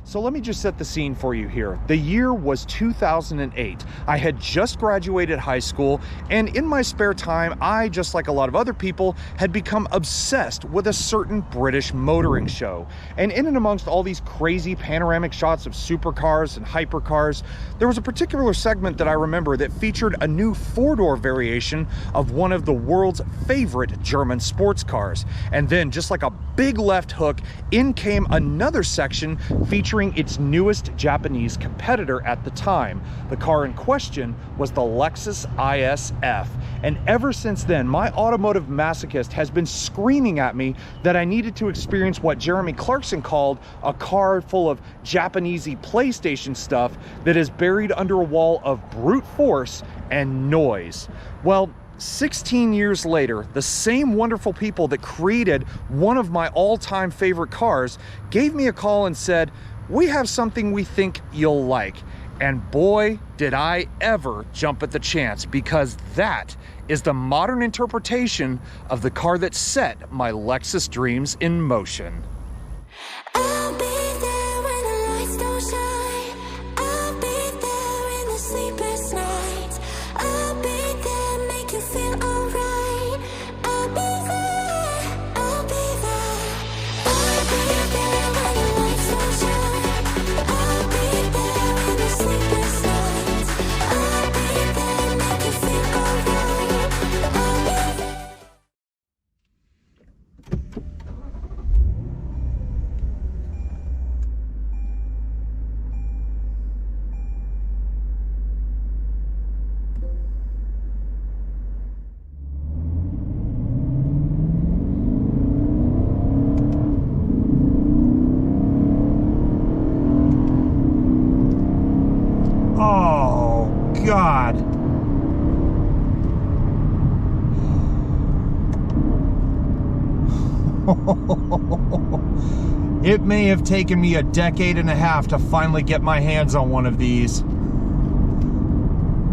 So let me just set the scene for you here. The year was 2008. I had just graduated high school, and in my spare time, I, just like a lot of other people, had become obsessed with a certain British motoring show. And in and amongst all these crazy panoramic shots of supercars and hypercars, there was a particular segment that I remember that featured a new four-door variation of one of the world's favorite German sports cars. And then, just like a big left hook, in came another section featuring its newest Japanese competitor at the time. The car in question was the Lexus IS5. And ever since then, my automotive masochist has been screaming at me that I needed to experience what Jeremy Clarkson called a car full of Japanesey PlayStation stuff that is buried under a wall of brute force and noise. Well, 16 years later, the same wonderful people that created one of my all-time favorite cars gave me a call and said, "We have something we think you'll like." And boy, did I ever jump at the chance, because that is the modern interpretation of the car that set my Lexus dreams in motion. I'll be there when the lights don't shine. I'll be there in the sleepless nights. I'll be there, make you feel alright. I'll be there, I'll be there. I'll be there when the lights don't shine. I'll be there in the sleepless nights. I'll be there, make you feel alright. I'll be there. Oh, God. It may have taken me a decade and a half to finally get my hands on one of these.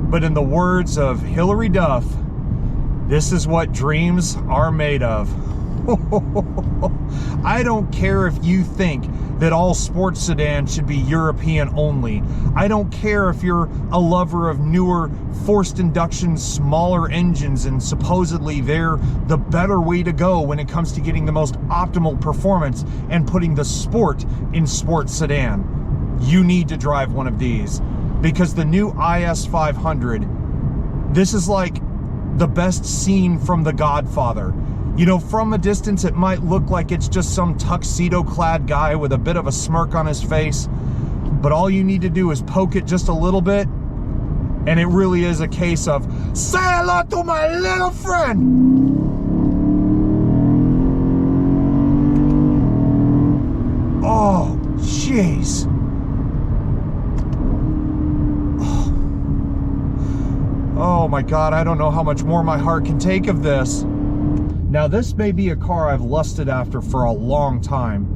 But in the words of Hilary Duff, this is what dreams are made of. I don't care if you think that all sports sedans should be European only. I don't care if you're a lover of newer forced induction, smaller engines, and supposedly they're the better way to go when it comes to getting the most optimal performance and putting the sport in sports sedan. You need to drive one of these, because the new IS500, this is like the best scene from The Godfather. You know, from a distance, it might look like it's just some tuxedo-clad guy with a bit of a smirk on his face, but all you need to do is poke it just a little bit, and it really is a case of, say hello to my little friend! Oh, jeez. Oh my God, I don't know how much more my heart can take of this. Now, this may be a car I've lusted after for a long time,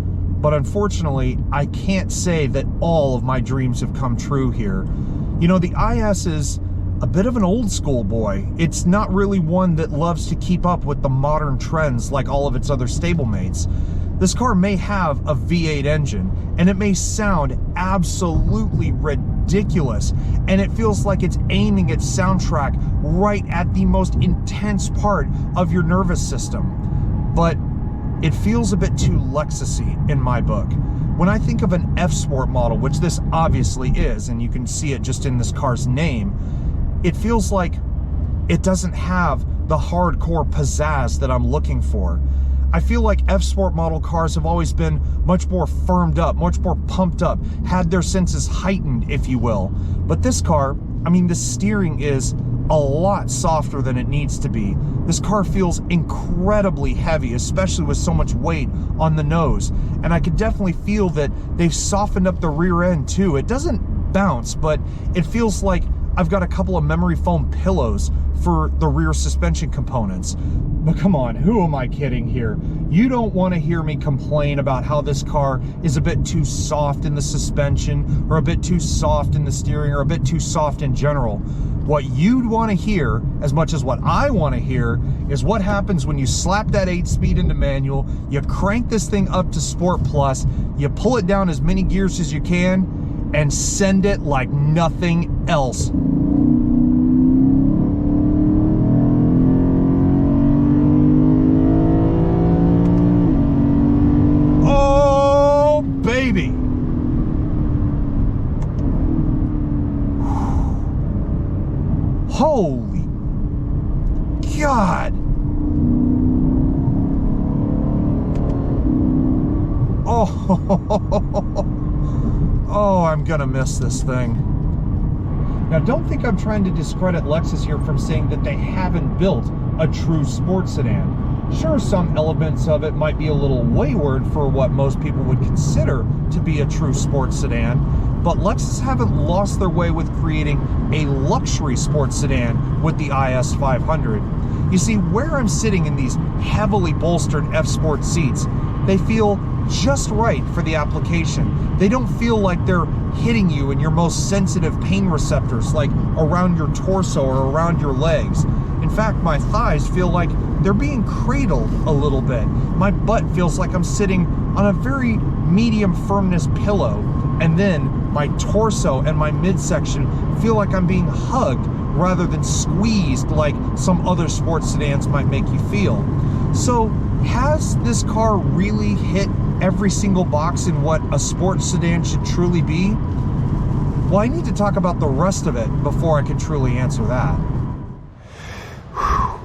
but unfortunately, I can't say that all of my dreams have come true here. You know, the IS is a bit of an old school boy. It's not really one that loves to keep up with the modern trends like all of its other stablemates. This car may have a V8 engine, and it may sound absolutely ridiculous, and it feels like it's aiming its soundtrack right at the most intense part of your nervous system. But it feels a bit too Lexus-y in my book. When I think of an F-Sport model, which this obviously is, and you can see it just in this car's name, it feels like it doesn't have the hardcore pizzazz that I'm looking for. I feel like F-Sport model cars have always been much more firmed up, much more pumped up, had their senses heightened, if you will. But this car, I mean, the steering is a lot softer than it needs to be. This car feels incredibly heavy, especially with so much weight on the nose. And I could definitely feel that they've softened up the rear end too. It doesn't bounce, but it feels like I've got a couple of memory foam pillows for the rear suspension components. But come on, who am I kidding here? You don't want to hear me complain about how this car is a bit too soft in the suspension, or a bit too soft in the steering, or a bit too soft in general. What you'd want to hear, as much as what I want to hear, is what happens when you slap that 8-speed into manual, you crank this thing up to Sport Plus, you pull it down as many gears as you can, and send it like nothing else. Oh, baby. Holy God. Oh, I'm gonna miss this thing. Now, don't think I'm trying to discredit Lexus here from saying that they haven't built a true sports sedan. Sure, some elements of it might be a little wayward for what most people would consider to be a true sports sedan, but Lexus haven't lost their way with creating a luxury sports sedan with the IS500. You see, where I'm sitting in these heavily bolstered F-Sport seats, they feel just right for the application. They don't feel like they're hitting you in your most sensitive pain receptors, like around your torso or around your legs. In fact, my thighs feel like they're being cradled a little bit. My butt feels like I'm sitting on a very medium firmness pillow, and then my torso and my midsection feel like I'm being hugged rather than squeezed like some other sports sedans might make you feel. So, has this car really hit every single box in what a sports sedan should truly be? Well, I need to talk about the rest of it before I can truly answer that.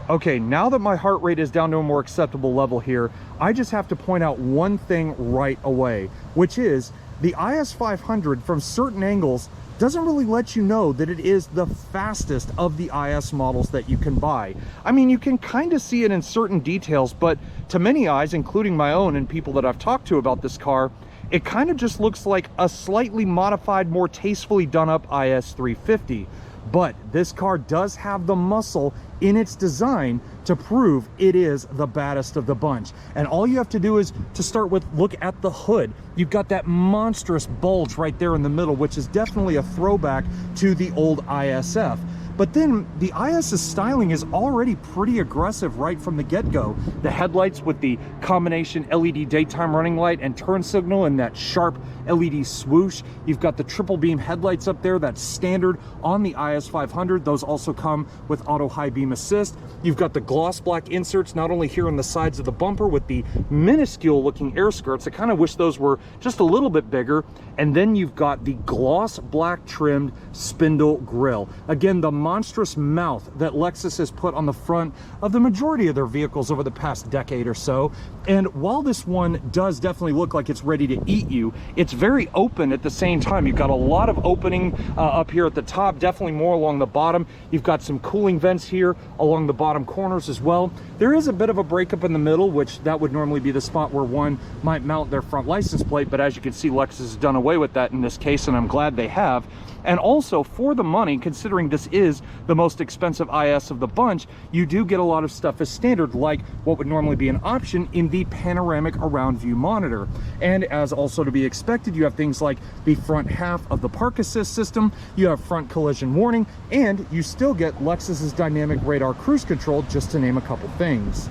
Okay, now that my heart rate is down to a more acceptable level here, I just have to point out one thing right away, which is the IS500 from certain angles doesn't really let you know that it is the fastest of the IS models that you can buy. I mean, you can kind of see it in certain details, but to many eyes, including my own and people that I've talked to about this car, it kind of just looks like a slightly modified, more tastefully done up IS350. But this car does have the muscle in its design to prove it is the baddest of the bunch. And all you have to do is to start with, look at the hood. You've got that monstrous bulge right there in the middle, which is definitely a throwback to the old ISF. But then the IS's styling is already pretty aggressive right from the get-go. The headlights with the combination LED daytime running light and turn signal and that sharp LED swoosh. You've got the triple beam headlights up there. That's standard on the IS500. Those also come with auto high beam assist. You've got the gloss black inserts not only here on the sides of the bumper with the minuscule looking air skirts. I kind of wish those were just a little bit bigger. And then you've got the gloss black trimmed spindle grille. Again, the monstrous mouth that Lexus has put on the front of the majority of their vehicles over the past decade or so. And while this one does definitely look like it's ready to eat you, it's very open at the same time. You've got a lot of opening up here at the top, definitely more along the bottom. You've got some cooling vents here along the bottom corners as well. There is a bit of a breakup in the middle, which that would normally be the spot where one might mount their front license plate, but as you can see, Lexus has done away with that in this case, and I'm glad they have. And also, for the money, considering this is the most expensive IS of the bunch, you do get a lot of stuff as standard, like what would normally be an option in the panoramic around view monitor. And as also to be expected, you have things like the front half of the park assist system, you have front collision warning, and you still get Lexus's dynamic radar cruise control, just to name a couple things.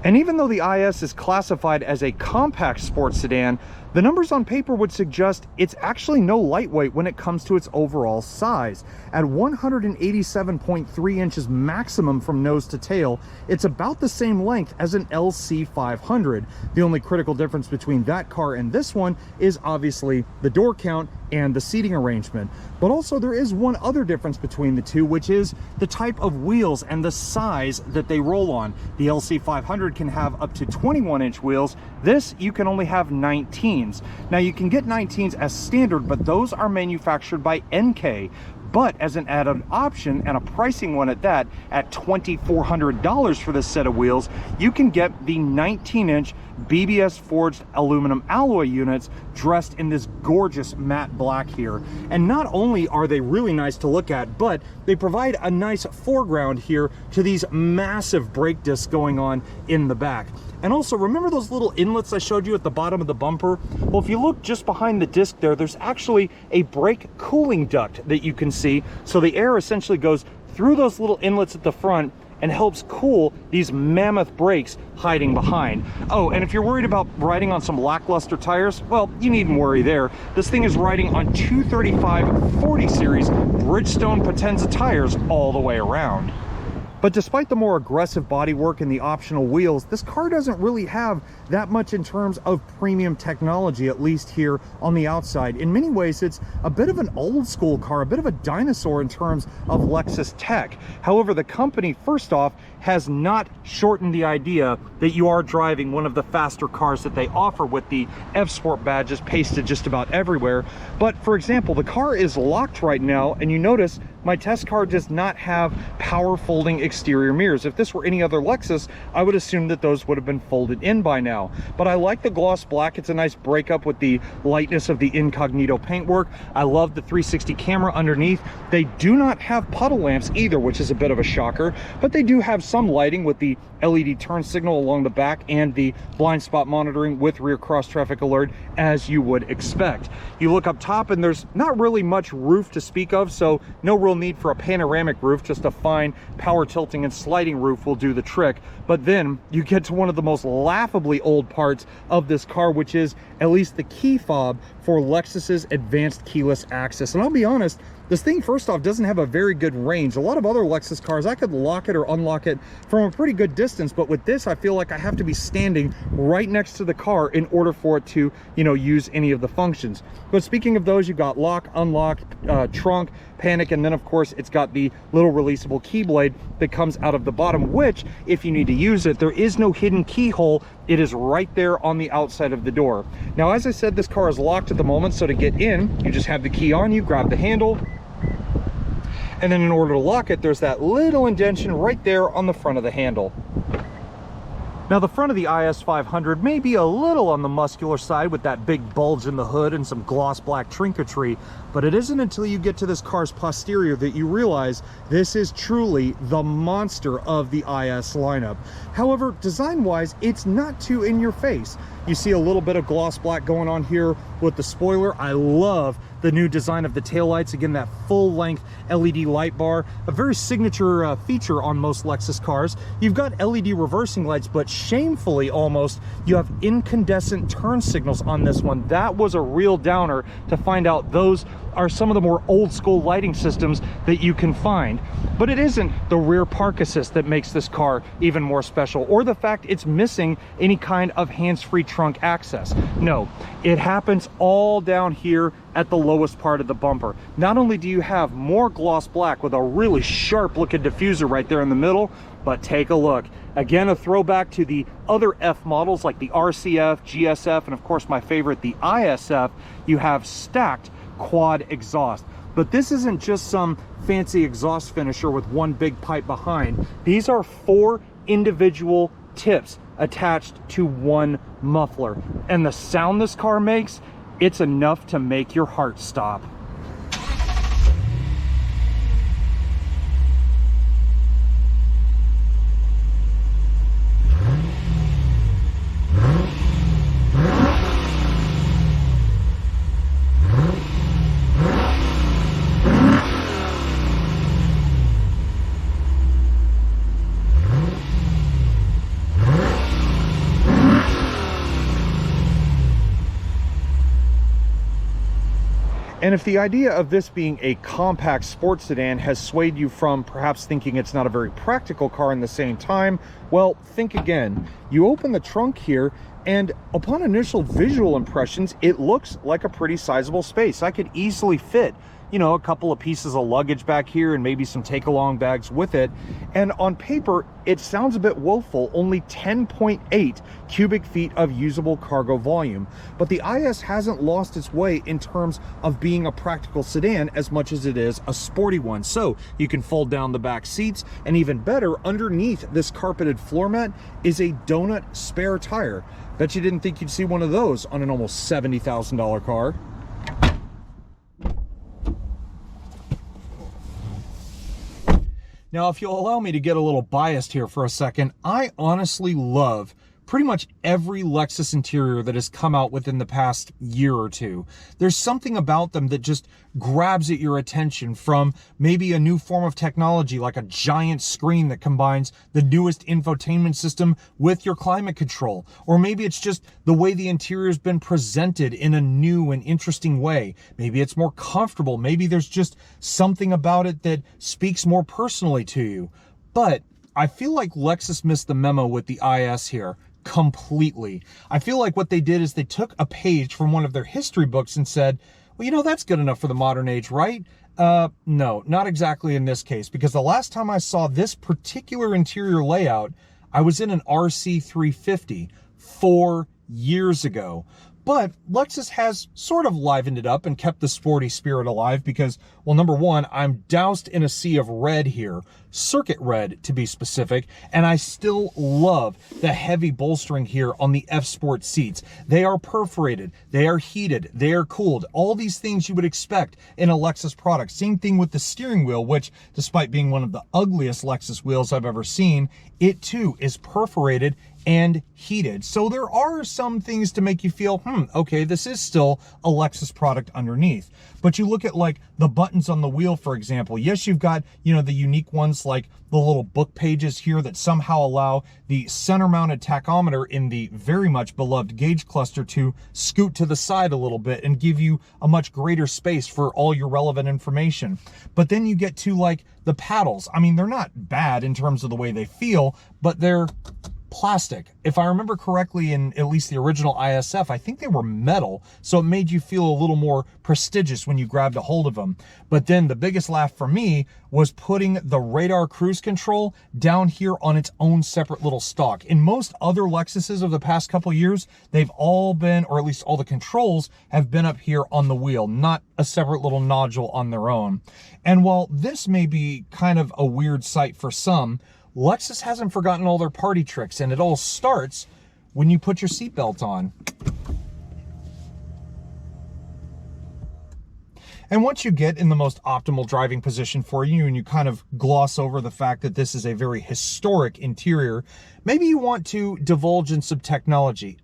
And even though the IS is classified as a compact sports sedan, the numbers on paper would suggest it's actually no lightweight when it comes to its overall size. At 187.3 inches maximum from nose to tail, it's about the same length as an LC500. The only critical difference between that car and this one is obviously the door count and the seating arrangement. But also there is one other difference between the two, which is the type of wheels and the size that they roll on. The LC500 can have up to 21-inch wheels. This, you can only have 19s. Now you can get 19s as standard, but those are manufactured by NK. But as an added option, and a pricing one at that, at $2,400 for this set of wheels, you can get the 19-inch BBS forged aluminum alloy units dressed in this gorgeous matte black here. And not only are they really nice to look at, but they provide a nice foreground here to these massive brake discs going on in the back. And also, remember those little inlets I showed you at the bottom of the bumper? Well, if you look just behind the disc there, there's actually a brake cooling duct that you can see. So the air essentially goes through those little inlets at the front and helps cool these mammoth brakes hiding behind. Oh, and if you're worried about riding on some lackluster tires, well, you needn't worry there. This thing is riding on 235/40 series Bridgestone Potenza tires all the way around. But despite the more aggressive bodywork and the optional wheels, this car doesn't really have that much in terms of premium technology, at least here on the outside. In many ways, it's a bit of an old school car, a bit of a dinosaur in terms of Lexus tech. However, the company, first off, has not shortened the idea that you are driving one of the faster cars that they offer, with the F-Sport badges pasted just about everywhere. But for example, the car is locked right now, and you notice my test car does not have power folding exterior mirrors. If this were any other Lexus, I would assume that those would have been folded in by now. But I like the gloss black. It's a nice breakup with the lightness of the incognito paintwork. I love the 360 camera underneath. They do not have puddle lamps either, which is a bit of a shocker, but they do have some lighting with the LED turn signal along the back and the blind spot monitoring with rear cross traffic alert, as you would expect. You look up top and there's not really much roof to speak of, so no real need for a panoramic roof. Just a fine power tilting and sliding roof will do the trick. But then you get to one of the most laughably old parts of this car, which is at least the key fob for Lexus's advanced keyless access. And I'll be honest, this thing, first off, doesn't have a very good range. A lot of other Lexus cars, I could lock it or unlock it from a pretty good distance, but with this, I feel like I have to be standing right next to the car in order for it to, use any of the functions. But speaking of those, you've got lock, unlock, trunk, panic, and then of course it's got the little releasable key blade that comes out of the bottom, which, if you need to use it, there is no hidden keyhole. It is right there on the outside of the door. Now, as I said, this car is locked at the moment, so to get in, you just have the key on you, grab the handle, and then in order to lock it, there's that little indentation right there on the front of the handle. Now, the front of the IS500 may be a little on the muscular side with that big bulge in the hood and some gloss black trinketry, but it isn't until you get to this car's posterior that you realize this is truly the monster of the IS lineup. However, design-wise, it's not too in your face. You see a little bit of gloss black going on here with the spoiler. I love the new design of the taillights. Again, that full-length LED light bar, a very signature feature on most Lexus cars. You've got LED reversing lights, but shamefully almost, you have incandescent turn signals on this one. That was a real downer to find out those are some of the more old school lighting systems that you can find. But it isn't the rear park assist that makes this car even more special, or the fact it's missing any kind of hands-free trunk access. No, it happens all down here at the lowest part of the bumper. Not only do you have more gloss black with a really sharp looking diffuser right there in the middle, but take a look. Again, a throwback to the other F models like the RCF, GSF, and of course my favorite, the ISF. You have stacked quad exhaust. But this isn't just some fancy exhaust finisher with one big pipe behind. These are 4 individual tips attached to one muffler. And the sound this car makes, it's enough to make your heart stop. And if the idea of this being a compact sports sedan has swayed you from perhaps thinking it's not a very practical car in the same time, well, think again. You open the trunk here, and upon initial visual impressions, it looks like a pretty sizable space. I could easily fit, you know, a couple of pieces of luggage back here and maybe some take-along bags with it. And on paper, it sounds a bit woeful, only 10.8 cubic feet of usable cargo volume. But the IS hasn't lost its way in terms of being a practical sedan as much as it is a sporty one. So you can fold down the back seats, and even better, underneath this carpeted floor mat is a donut spare tire. Bet you didn't think you'd see one of those on an almost $70,000 car. Now, if you'll allow me to get a little biased here for a second, I honestly love pretty much every Lexus interior that has come out within the past year or two. There's something about them that just grabs at your attention, from maybe a new form of technology like a giant screen that combines the newest infotainment system with your climate control. Or maybe it's just the way the interior has been presented in a new and interesting way. Maybe it's more comfortable. Maybe there's just something about it that speaks more personally to you. But I feel like Lexus missed the memo with the IS here. Completely. I feel like what they did is they took a page from one of their history books and said, well, you know, that's good enough for the modern age, right? No, not exactly in this case, because the last time I saw this particular interior layout, I was in an RC350 4 years ago. But Lexus has sort of livened it up and kept the sporty spirit alive because, well, number one, I'm doused in a sea of red here, circuit red to be specific, and I still love the heavy bolstering here on the F-Sport seats. They are perforated, they are heated, they are cooled, all these things you would expect in a Lexus product. Same thing with the steering wheel, which, despite being one of the ugliest Lexus wheels I've ever seen, it too is perforated and heated. So there are some things to make you feel, okay, this is still a Lexus product underneath. But you look at like the buttons on the wheel, for example. Yes, you've got, you know, the unique ones like the little book pages here that somehow allow the center mounted tachometer in the very much beloved gauge cluster to scoot to the side a little bit and give you a much greater space for all your relevant information. But then you get to like the paddles. I mean, they're not bad in terms of the way they feel, but they're plastic. If I remember correctly, in at least the original ISF, I think they were metal, so it made you feel a little more prestigious when you grabbed a hold of them. But then the biggest laugh for me was putting the radar cruise control down here on its own separate little stalk. In most other Lexuses of the past couple years, they've all been, or at least all the controls have been up here on the wheel, not a separate little nodule on their own. And while this may be kind of a weird sight for some, Lexus hasn't forgotten all their party tricks, and it all starts when you put your seatbelt on. And once you get in the most optimal driving position for you and you kind of gloss over the fact that this is a very historic interior, maybe you want to divulge in some technology.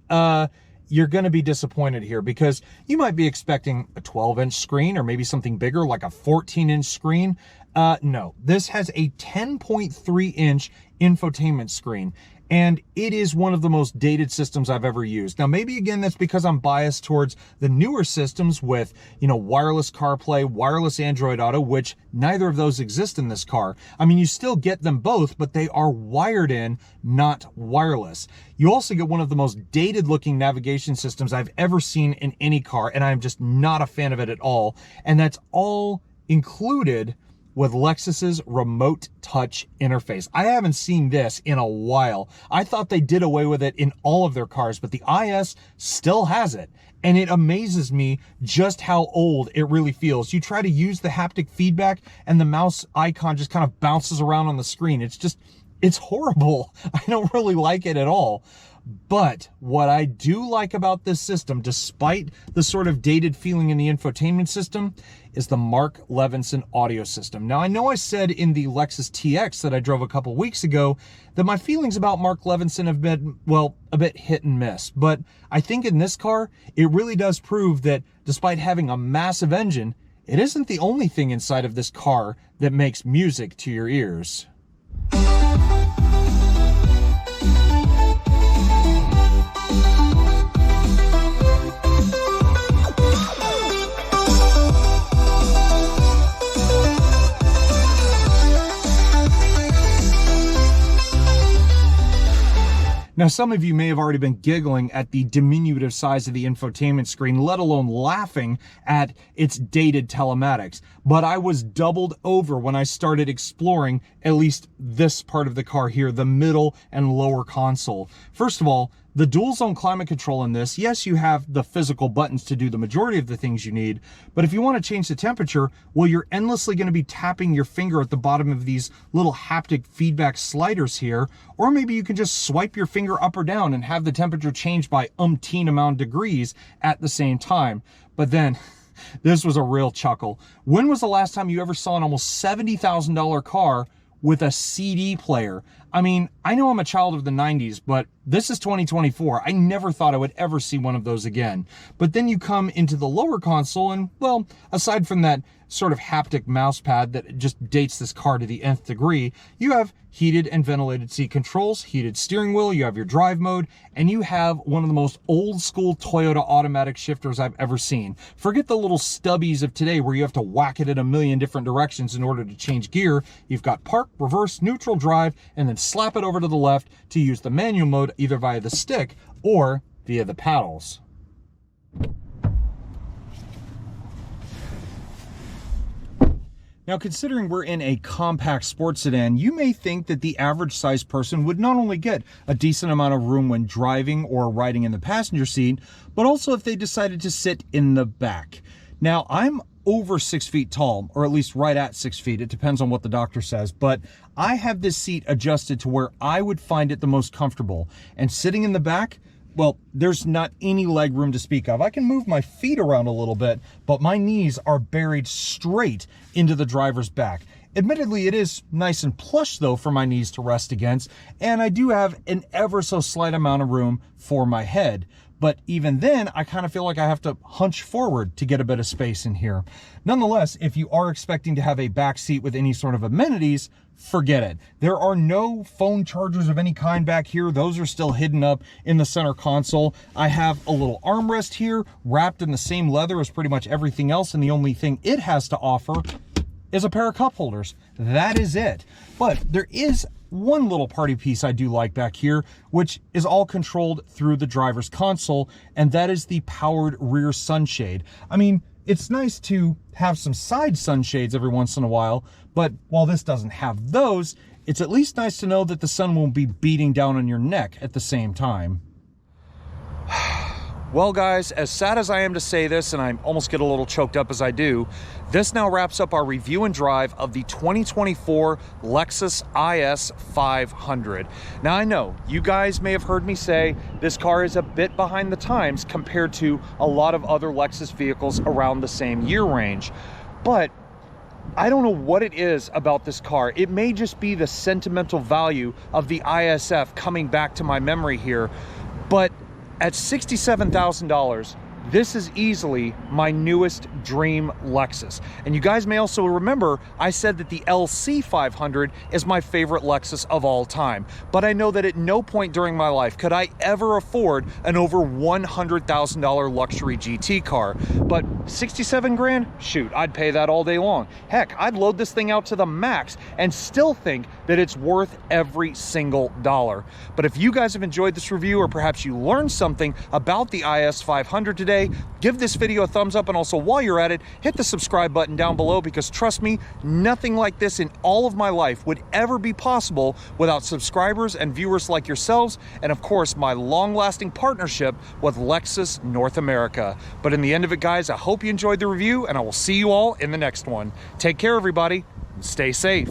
You're going to be disappointed here because you might be expecting a 12-inch screen or maybe something bigger like a 14-inch screen. No, this has a 10.3-inch infotainment screen, and it is one of the most dated systems I've ever used. Now, maybe again, that's because I'm biased towards the newer systems with, you know, wireless CarPlay, wireless Android Auto, which neither of those exist in this car. I mean, you still get them both, but they are wired in, not wireless. You also get one of the most dated looking navigation systems I've ever seen in any car, and I'm just not a fan of it at all. And that's all included with Lexus's remote touch interface. I haven't seen this in a while. I thought they did away with it in all of their cars, but the IS still has it. And it amazes me just how old it really feels. You try to use the haptic feedback and the mouse icon just kind of bounces around on the screen. It's horrible. I don't really like it at all. But what I do like about this system, despite the sort of dated feeling in the infotainment system, is the Mark Levinson audio system. Now, I know I said in the Lexus TX that I drove a couple weeks ago that my feelings about Mark Levinson have been, well, a bit hit and miss. But I think in this car, it really does prove that despite having a massive engine, it isn't the only thing inside of this car that makes music to your ears. Now, some of you may have already been giggling at the diminutive size of the infotainment screen, let alone laughing at its dated telematics. But I was doubled over when I started exploring at least this part of the car here, the middle and lower console. First of all, the dual zone climate control in this, yes, you have the physical buttons to do the majority of the things you need, but if you want to change the temperature, well, you're endlessly going to be tapping your finger at the bottom of these little haptic feedback sliders here, or maybe you can just swipe your finger up or down and have the temperature change by umpteen amount of degrees at the same time. But then, this was a real chuckle. When was the last time you ever saw an almost $70,000 car with a CD player? I mean, I know I'm a child of the 90s, but this is 2024. I never thought I would ever see one of those again. But then you come into the lower console and, well, aside from that sort of haptic mouse pad that just dates this car to the nth degree, you have heated and ventilated seat controls, heated steering wheel, you have your drive mode, and you have one of the most old school Toyota automatic shifters I've ever seen. Forget the little stubbies of today where you have to whack it in a million different directions in order to change gear. You've got park, reverse, neutral, drive, and then slap it over to the left to use the manual mode either via the stick or via the paddles. Now, considering we're in a compact sports sedan, you may think that the average sized person would not only get a decent amount of room when driving or riding in the passenger seat, but also if they decided to sit in the back. Now, I'm over 6 feet tall, or at least right at 6 feet. It depends on what the doctor says, but I have this seat adjusted to where I would find it the most comfortable. And sitting in the back, well, there's not any leg room to speak of. I can move my feet around a little bit, but my knees are buried straight into the driver's back. Admittedly, it is nice and plush though for my knees to rest against, and I do have an ever so slight amount of room for my head. But even then, I kind of feel like I have to hunch forward to get a bit of space in here. Nonetheless, if you are expecting to have a back seat with any sort of amenities, forget it. There are no phone chargers of any kind back here. Those are still hidden up in the center console. I have a little armrest here wrapped in the same leather as pretty much everything else, and the only thing it has to offer is a pair of cup holders. That is it. But there is one little party piece I do like back here, which is all controlled through the driver's console, and that is the powered rear sunshade. I mean, it's nice to have some side sunshades every once in a while, but while this doesn't have those, it's at least nice to know that the sun won't be beating down on your neck at the same time. Well, guys, as sad as I am to say this, and I almost get a little choked up as I do, this now wraps up our review and drive of the 2024 Lexus IS500. Now, I know you guys may have heard me say this car is a bit behind the times compared to a lot of other Lexus vehicles around the same year range, but I don't know what it is about this car. It may just be the sentimental value of the ISF coming back to my memory here, but at $67,000, this is easily my newest dream Lexus. And you guys may also remember I said that the LC500 is my favorite Lexus of all time. But I know that at no point during my life could I ever afford an over $100,000 luxury GT car. But 67 grand? Shoot, I'd pay that all day long. Heck, I'd load this thing out to the max and still think that it's worth every single dollar. But if you guys have enjoyed this review, or perhaps you learned something about the IS500 today, give this video a thumbs up, and also while you're at it, hit the subscribe button down below, because trust me, nothing like this in all of my life would ever be possible without subscribers and viewers like yourselves, and of course my long-lasting partnership with Lexus North America. But in the end of it, guys, I hope you enjoyed the review, and I will see you all in the next one. Take care, everybody, and stay safe.